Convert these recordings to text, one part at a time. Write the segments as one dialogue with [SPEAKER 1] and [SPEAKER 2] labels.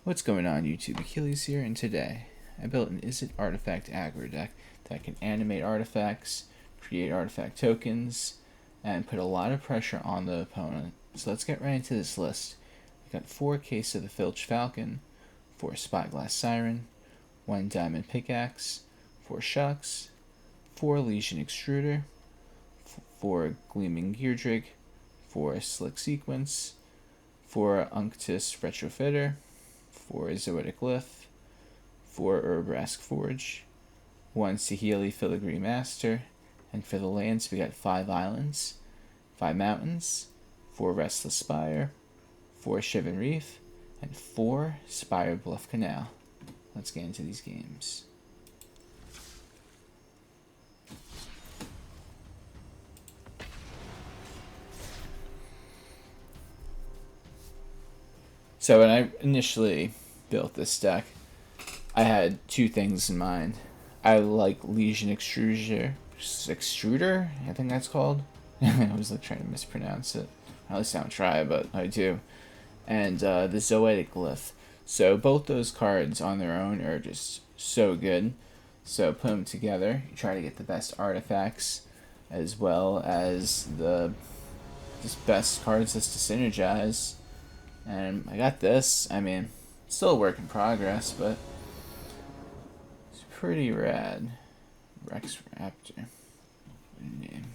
[SPEAKER 1] What's going on YouTube? Achilles here, and today I built an Izzet artifact aggro deck that can animate artifacts, create artifact tokens, and put a lot of pressure on the opponent. So let's get right into this list. We got 4 Case of the Filched Falcon, 4 Spyglass Siren, 1 Diamond Pickaxe, 4 Shucks, 4 Legion Extruder, 4 Gleaming Geardrake, 4 Slick Sequence, 4 Unctus Retrofitter, 4 Zoetic Glyph, 4 Urabrask Forge, 1 Saheeli Filigree Master, and for the lands we got 5 islands, 5 mountains, 4 Restless Spire, 4 Shivan Reef, and 4 Spirebluff Canal. Let's get into these games. So when I initially built this deck, I had 2 things in mind. I like Legion Extruder, I think that's called. I was like trying to mispronounce it. At least I don't try, but I do. And the Zoetic Glyph. So both those cards on their own are just so good. So put them together, you try to get the best artifacts as well as the just best cards just to synergize. And I got this. I mean, still a work in progress, but it's pretty rad. Rex Raptor. Good name.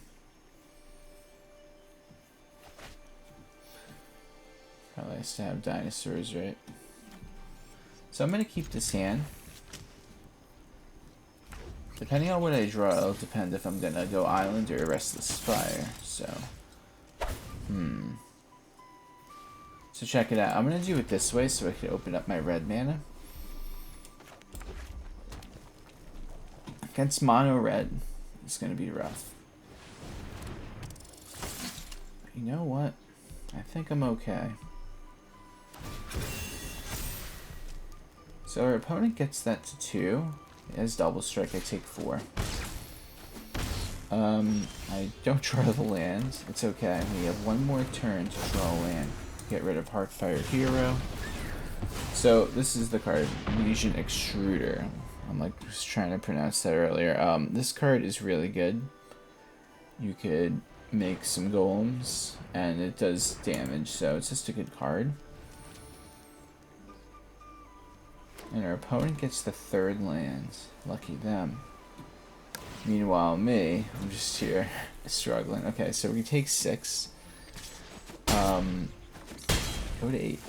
[SPEAKER 1] Probably has to have dinosaurs, right? So I'm going to keep this hand. Depending on what I draw, it'll depend if I'm going to go Island or Restless Spire. So, So check it out. I'm going to do it this way so I can open up my red mana. Against mono red, it's going to be rough. You know what? I think I'm okay. So our opponent gets that to 2. He has double strike, I take 4. I don't draw the land. It's okay. We have 1 more turn to draw a land. Get rid of Heartfire Hero. So this is the card, Legion Extruder. I'm like just trying to pronounce that earlier. This card is really good. You could make some golems, and it does damage, so it's just a good card. And our opponent gets the 3rd land. Lucky them. Meanwhile, me, I'm just here struggling. Okay, so we take 6. Go to 8.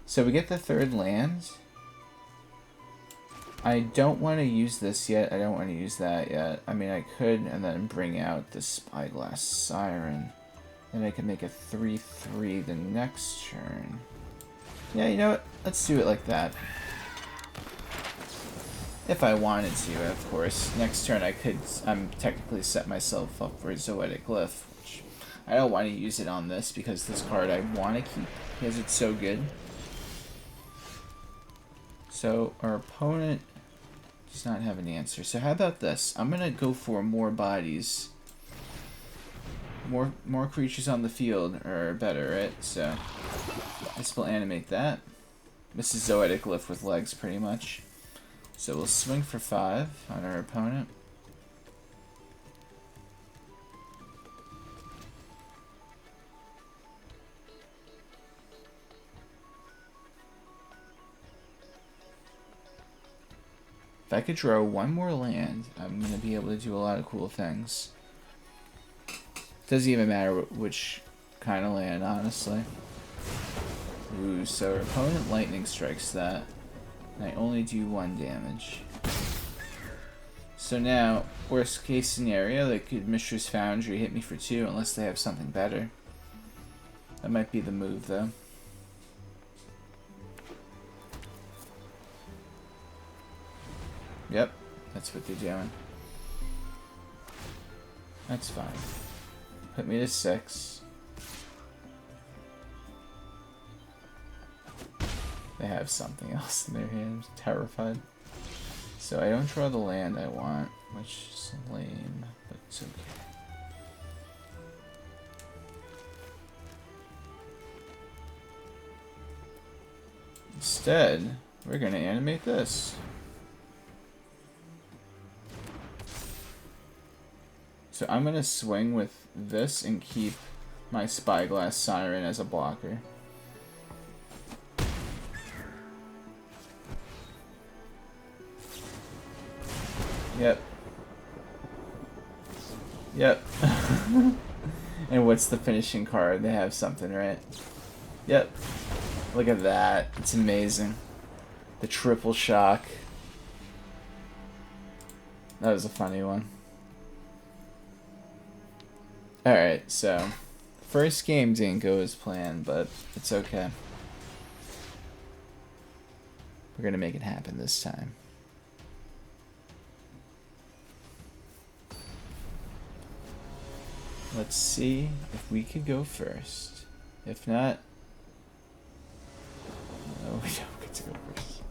[SPEAKER 1] So we get the 3rd land. I don't want to use this yet. I don't want to use that yet. I mean, I could and then bring out the Spyglass Siren. Then I could make a 3/3 the next turn. Yeah, you know what? Let's do it like that. If I wanted to, of course. Next turn I could, technically set myself up for Zoetic Glyph, which I don't want to use it on this because this card I want to keep because it's so good. So our opponent does not have an answer. So how about this? I'm going to go for more bodies. More creatures on the field are better, right? So this will animate that. This is Zoetic Glyph with legs, pretty much. So we'll swing for 5 on our opponent. If I could draw 1 more land, I'm going to be able to do a lot of cool things. Doesn't even matter which kind of land, honestly. Ooh, so our opponent lightning strikes that. And I only do 1 damage. So now, worst case scenario, they could Mishra's Foundry hit me for 2 unless they have something better. That might be the move, though. Yep, that's what they're doing. That's fine. Put me to 6. They have something else in their hand. I'm terrified. So I don't draw the land I want, which is lame, but it's okay. Instead, we're going to animate this. So I'm going to swing with this and keep my Spyglass Siren as a blocker. Yep. Yep. And what's the finishing card? They have something, right? Yep. Look at that. It's amazing. The triple shock. That was a funny one. Alright, so first game didn't go as planned, but it's okay. We're gonna make it happen this time. Let's see if we could go first. If not, no, we don't get to go first.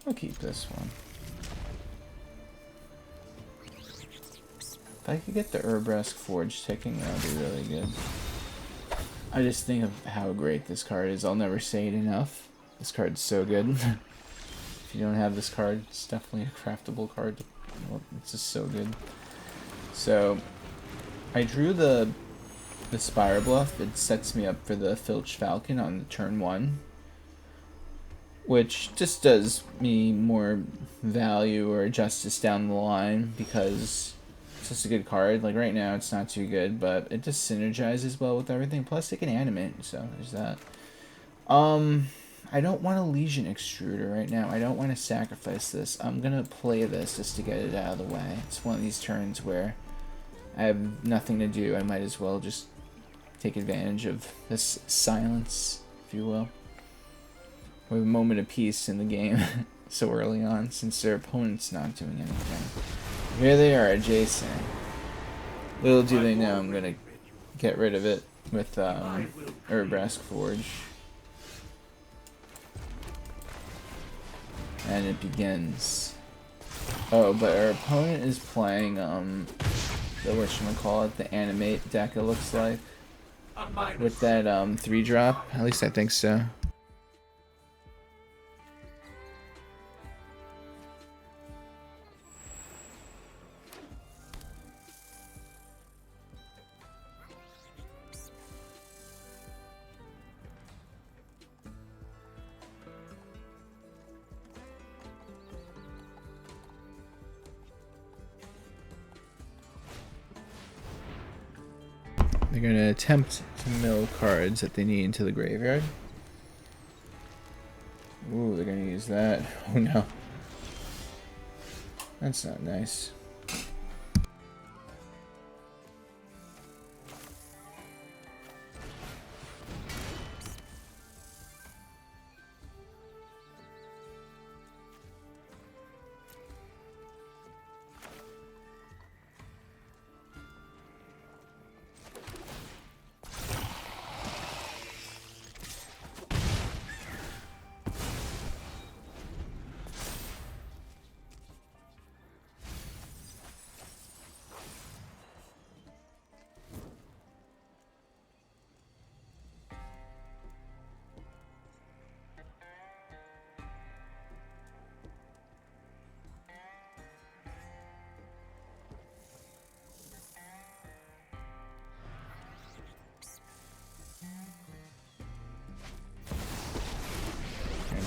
[SPEAKER 1] I'll keep this one. If I could get the Urabrask Forge ticking, that would be really good. I just think of how great this card is. I'll never say it enough. This card's so good. If you don't have this card, it's definitely a craftable card. Well, it's just so good. So, I drew the Spirebluff. It sets me up for the Filched Falcon on turn 1. Which just does me more value or justice down the line because it's just a good card. Like right now it's not too good, but it just synergizes well with everything. Plus it can animate, so there's that. I don't want a Legion Extruder right now. I don't want to sacrifice this. I'm gonna play this just to get it out of the way. It's one of these turns where I have nothing to do. I might as well just take advantage of this silence, if you will. We have a moment of peace in the game so early on, since their opponent's not doing anything. Here they are, adjacent. Little do they know I'm gonna get rid of it with Urabrask Forge. And it begins. Oh, but our opponent is playing the whatchamacallit, the Animate deck it looks like. With that 3-drop. At least I think so. They're going to attempt to mill cards that they need into the graveyard. Ooh, they're going to use that. Oh no. That's not nice.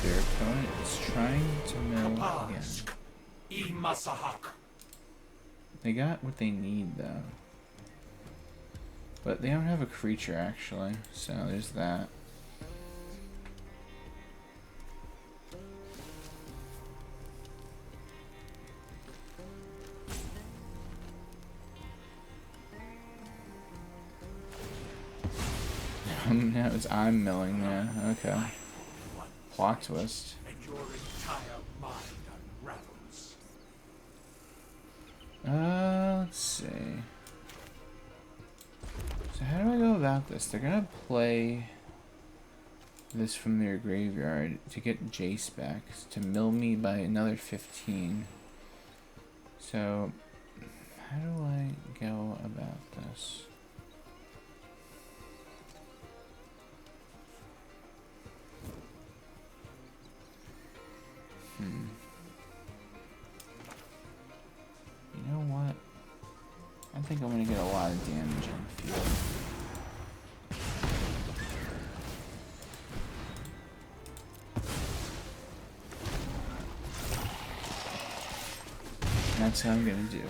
[SPEAKER 1] Their opponent is trying to mill again. They got what they need though. But they don't have a creature actually, so there's that. Now it's I'm milling, yeah, okay. Plot twist. Let's see. So how do I go about this? They're gonna play this from their graveyard to get Jace back, to mill me by another 15. So How do I go about this? You know what? I think I'm gonna get a lot of damage on the field. That's how I'm gonna do it.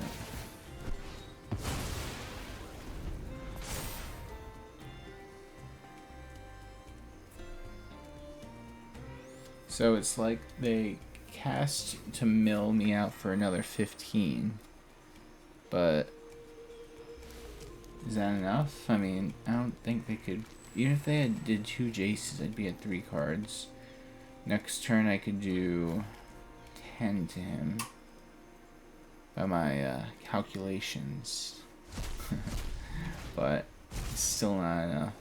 [SPEAKER 1] So it's like they cast to mill me out for another 15, but is that enough? I mean, I don't think they could. Even if they did 2 Jaces, I'd be at 3 cards. Next turn I could do 10 to him by my calculations. But it's still not enough.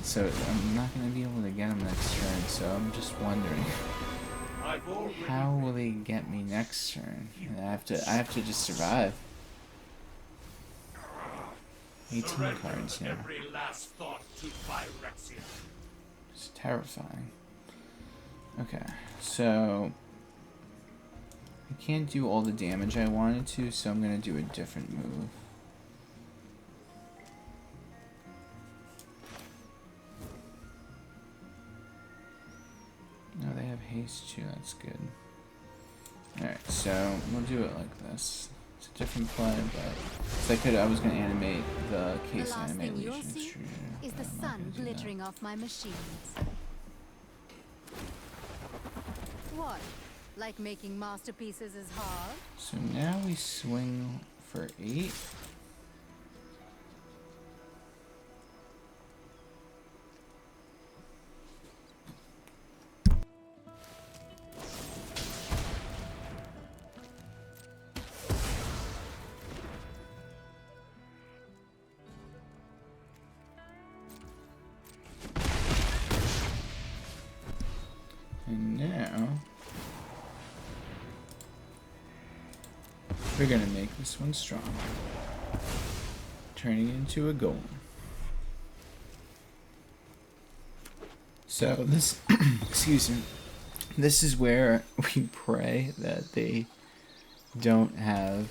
[SPEAKER 1] So I'm not going to be able to get him next turn, so I'm just wondering how will they get me next turn? And I have to just survive. 18 cards now. It's terrifying. Okay, so I can't do all the damage I wanted to, so I'm going to do a different move. No, they have haste too, that's good. Alright, so we'll do it like this. It's a different play, but I was gonna animate the case animate Legion Extruder.
[SPEAKER 2] Is the sun glittering off my machines? What? Like making masterpieces is hard?
[SPEAKER 1] So now we swing for 8. And now we're gonna make this one stronger, turning it into a golem. So this, excuse me, this is where we pray that they don't have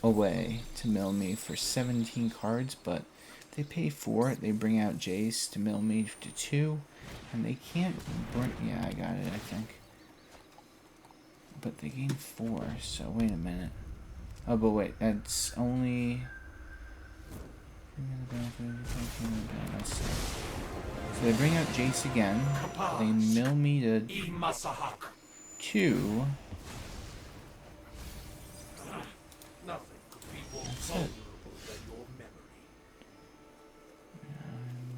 [SPEAKER 1] a way to mill me for 17 cards, but they pay 4, they bring out Jace to mill me to 2, and they can't bring, yeah, I got it, I think. But they gain 4, so wait a minute. Oh, but wait, that's only... So they bring out Jace again, they mill me to 2. That's it.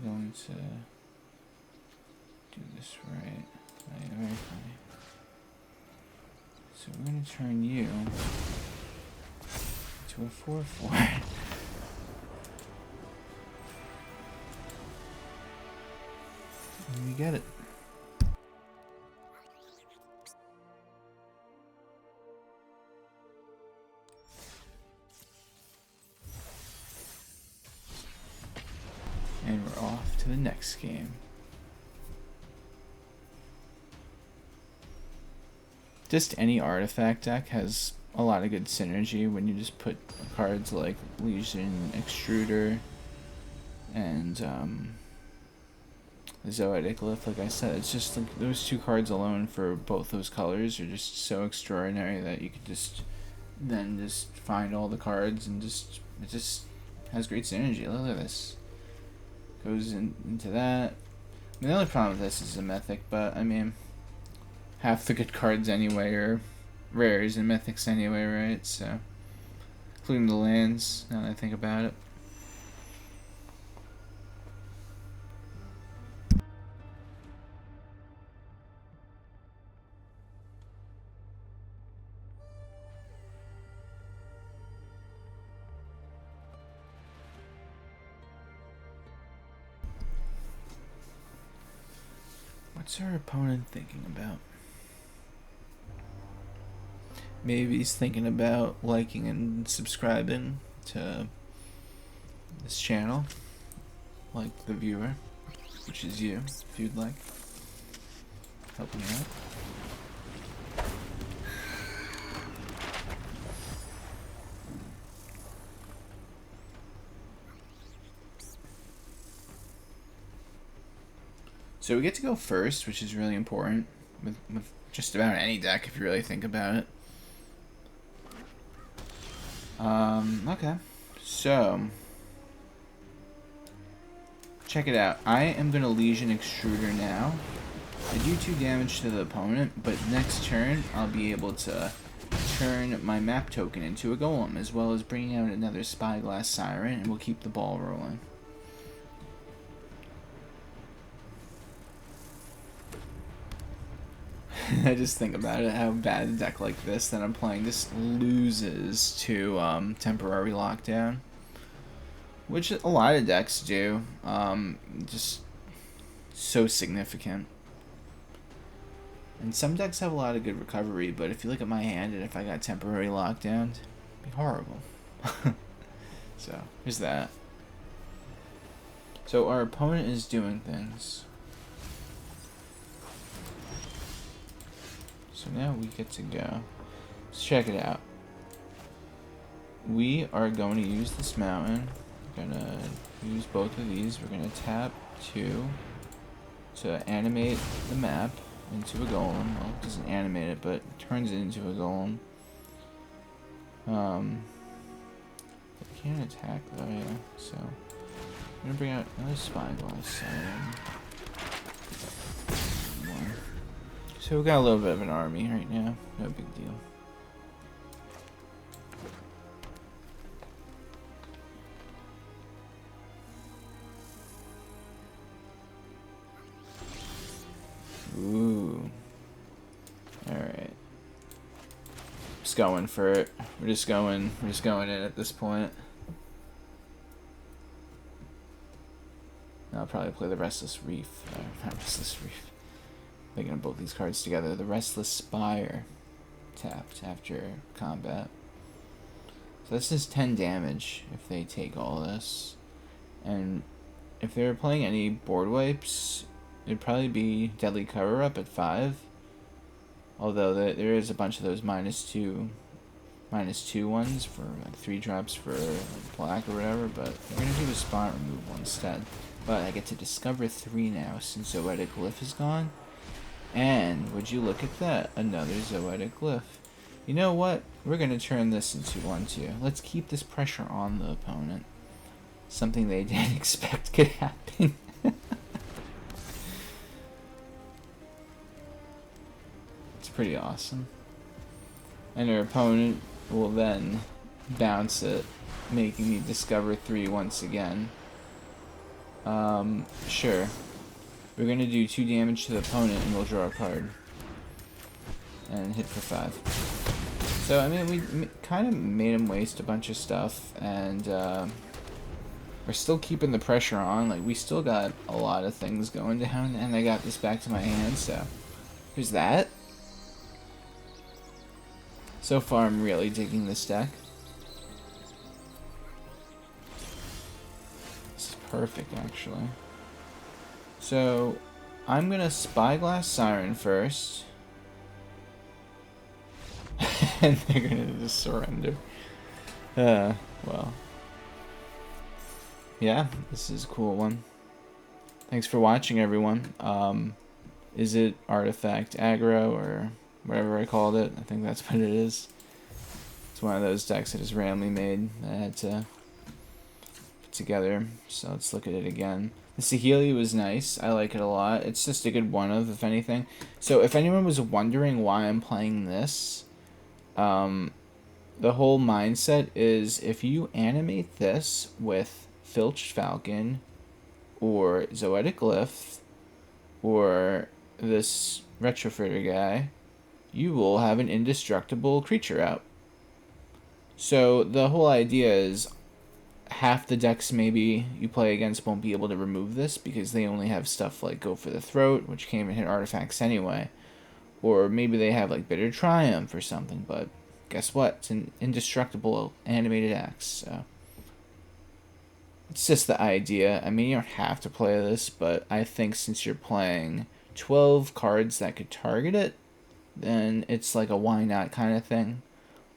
[SPEAKER 1] I'm going to do this right. Very funny. So we're going to turn you to a 4/4. And we get it. And we're off to the next game. Just any artifact deck has a lot of good synergy when you just put cards like Legion Extruder and Zoetic Glyph. Like I said, it's just like those 2 cards alone for both those colors are just so extraordinary that you could just then just find all the cards and just it just has great synergy. Look at this. Goes into that. I mean, the only problem with this is the mythic, but I mean, half the good cards anyway are rares and mythics anyway, right? So, including the lands, now that I think about it. What's our opponent thinking about? maybe he's thinking about liking and subscribing to this channel, like the viewer, which is you, if you'd like. Help me out. So we get to go first, which is really important with just about any deck if you really think about it. Okay. So, check it out. I am going to Legion Extruder now. I do 2 damage to the opponent, but next turn I'll be able to turn my map token into a golem, as well as bringing out another Spyglass Siren, and we'll keep the ball rolling. I just think about it, how bad a deck like this that I'm playing just loses to temporary lockdown, which a lot of decks do. Just so significant. And some decks have a lot of good recovery, but if you look at my hand and if I got temporary lockdown, it'd be horrible. So, here's that. So our opponent is doing things. So now we get to go. Let's check it out. We are going to use this mountain. We're going to use both of these. We're going to tap 2 to animate the map into a golem. Well, it doesn't animate it, but it turns it into a golem. It can't attack though, yeah. So I'm going to bring out another Spyglass Siren. So we got a little bit of an army right now. No big deal. Ooh. Alright. Just going for it. We're just going in at this point. I'll probably play the Restless Reef. Not Restless Reef. Thinking of both these cards together. The Restless Spire tapped after combat. So this is 10 damage if they take all this. And if they were playing any board wipes, it'd probably be Deadly Cover-Up at 5. Although there is a bunch of those -2 ones for like 3 drops for like black or whatever. But we're going to do the spot removal instead. But I get to discover 3 now since Zoetic Glyph is gone. And would you look at that? Another Zoetic Glyph. You know what? We're going to turn this into 1/2. Let's keep this pressure on the opponent. Something they didn't expect could happen. It's pretty awesome. And our opponent will then bounce it, making me discover 3 once again. Sure. We're going to do 2 damage to the opponent and we'll draw a card. And hit for 5. So, I mean, we kind of made him waste a bunch of stuff. And we're still keeping the pressure on. Like, we still got a lot of things going down. And I got this back to my hand, so here's that. So far, I'm really digging this deck. This is perfect, actually. So, I'm gonna Spyglass Siren first. And they're gonna just surrender. Well. Yeah, this is a cool one. Thanks for watching, everyone. Izzet Artifact Aggro, or whatever I called it. I think that's what it is. It's one of those decks that is randomly made that I had to put together. So let's look at it again. The Saheeli was nice. I like it a lot. It's just a good one-of, if anything. So if anyone was wondering why I'm playing this, the whole mindset is if you animate this with Filched Falcon or Zoetic Glyph or this Retrofitter guy, you will have an indestructible creature out. So the whole idea is half the decks maybe you play against won't be able to remove this because they only have stuff like Go for the Throat, which can't even hit artifacts anyway. Or maybe they have like Bitter Triumph or something, but guess what? It's an indestructible animated axe. So it's just the idea. I mean, you don't have to play this, but I think since you're playing 12 cards that could target it, then it's like a why not kind of thing.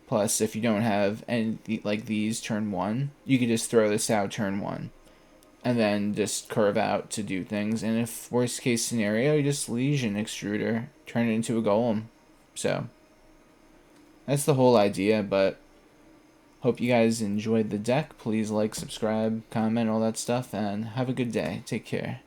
[SPEAKER 1] Plus, if you don't have any like these turn 1, you could just throw this out turn 1. And then just curve out to do things. And if worst case scenario, you just Legion Extruder, turn it into a golem. So that's the whole idea, but hope you guys enjoyed the deck. Please like, subscribe, comment, all that stuff, and have a good day. Take care.